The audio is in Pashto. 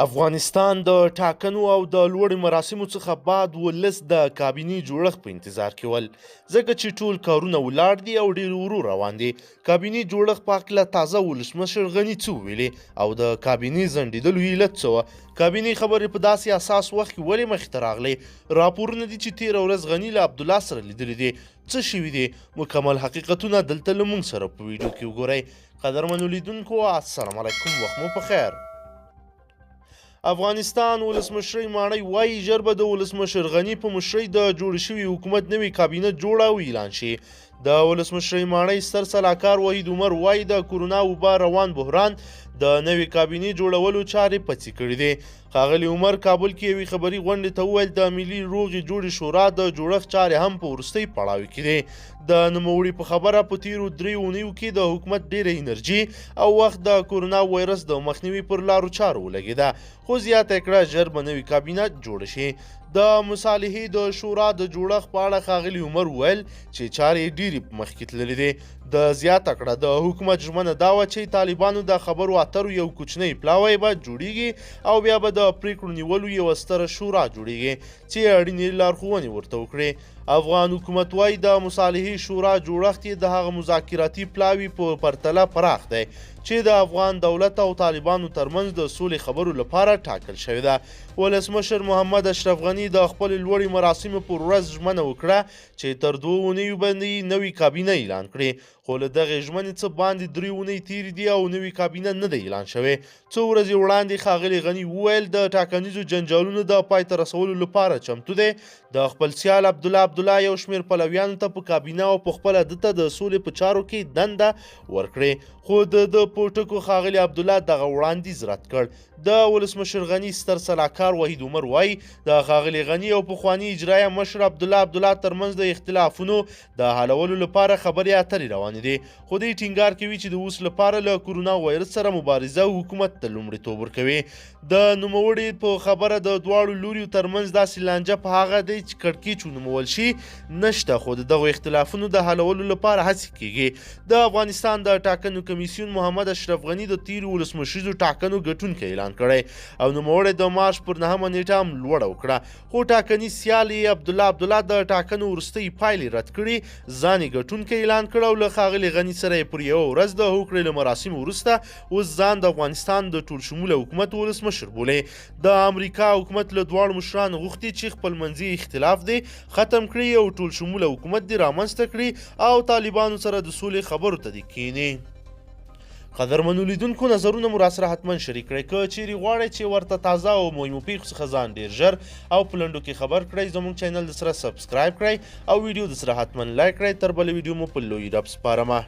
افغانستان د ټاکنو او د لوړو مراسمو څخه بعد ولس د کابینې جوړښت په انتظار کې ول، ځکه چې ټول کارونه ولاړ دي او ډېر ورو روان دي. کابینې جوړښت په هکله تازه ولسمشر غني څه وویلې او د کابینې ځنډېدلو علت څه وه؟ کابینې خبرې په داسې اساس وخت کې ولې مخې ته راغلې؟ راپورونه دي چې تېره ورځ غني له عبدالله سره لیدلي دي. څه شوي دي؟ مکمل حقیقتونه دلته له موږ سره په ویډیو کې وګورئ. قدرمنو لیدونکو، السلام علیکم، وخت مو په خیر. افغانستان ولسمشرۍ ماڼۍ وایي ژر به د ولسمشر غني په مشرۍ د جوړ شوي حکومت نوی کابینه جوړه او اعلان شي. د ولسمشرۍ ماڼۍ ستر سلاکار وحید عمر وایي د کورونا وبا روان بحران د نوې کابینې جوړولو چارې پڅې کړي دي. ښاغلي عمر کابل کې یوې خبري غونډې ته وویل د ملي روغې جوړې شورا د جوړښت چارې هم په وروستۍ پړاو کې دي. د نوموړي په خبره په تیرو 3 اونیو کې د حکومت ډیره انرژي او وخت د کورونا وایرس د مخنیوي پر لارو چارو ولګېده، خو زیاته کړه ژر به نوې کابینه جوړه شي. د مصالحې د شورا د جوړښت په اړه ښاغلي عمر وویل چې چارې ډیرې په مخکې تللې دي. د زیاته کړه د حکومت ژمنه دا وه چې طالبانو د خبرو اترو یو کوچنی پلاوی به جوړیږي او بیا به د پریکړو نیولو یوه ستره شورا جوړیږي چې اړینې لارښوونې ورته وکړي. افغان حکومت وایي د مصالحې شورا جوړښت یې د هغه مذاکراتي پلاوي په پرتله پراخ دی چې د افغان دولت او طالبانو ترمنځ د سولې خبرو لپاره ټاکل شوې ده. ولسمشر محمد اشرف غني د خپلې لوړې مراسمو پر ورځ ژمنه وکړه چې تر 2 اونیو باندې نوې کابینه اعلان کړي، خو له دغې ژمنې څه باندې 3 اونۍ تېرې دي او نوې کابینه نه ده اعلان شوې. څو ورځې وړاندې ښاغلي غني وویل د ټاکنیزو جنجالونو د پای ته رسولو لپاره چمتو دی. د خپل سیال عبدالله یو شمېر پلویانو ته په کابینه او په خپله ده ته د سولې په چارو کې دنده ورکړې، خو د په ټکو ښاغلي عبدالله دغه وړاندیز رد کړ. د ولسمشر غني ستر سلاکار وحید عمر وایي د ښاغلي غني او پخواني اجرایه مشر عبدالله ترمنځ د اختلافونو د حلولو لپاره خبرې اترې روانې دي، خو دوی ټینګار کوي چې د اوس لپاره له کورونا وایرس سره مبارزه حکومت ته لومړیتوب ورکوي. د نوموړي په خبره د دواړو لوریو ترمنځ داسې لانجه په هغه دی چې کړکېچ ونومول شي نشته، خو د دغو اختلافونو د حلولو لپاره هڅې کیږي. د افغانستان د ټاکنو کمیسیون محمد اشرف غني د تیرو ولسمشریزو ټاکنو ګټونکی اعلان کړی او نوموړی د مارچ پر 9 نیټه هم لوړه وکړه، خو ټاکنیز سیال یې عبدالله د ټاکنو وروستۍ پایلې رد کړي، ځان یې ګټونکی اعلان کړ او له ښاغلي غني سره یې پر یوه ورځ د هوکړې له مراسمو وروسته اوس ځان د افغانستان د ټول شموله حکومت ولسمشر بولي. د امریکا حکومت له دواړو مشرانو غوښتي چې خپلمنځي اختلاف دی ختم کړي او ټول شموله حکومت دې رامنځته کړي او طالبانو سره د سولې خبرو ته دې کیني. قدرمنو لیدونکو، نظرونه مو راسره حتما شریک کړئ. که چیرې غواړئ چې ورته تازه او مهمو پیښو څخه ځان ډېر ژر او په لنډو کې خبر کړئ، زموږ چینل د سره سبسکرایب کړئ او ویډیو د سره حتما لایک کړئ. تر بلې ویډیو مو په لوی رب سپارمه.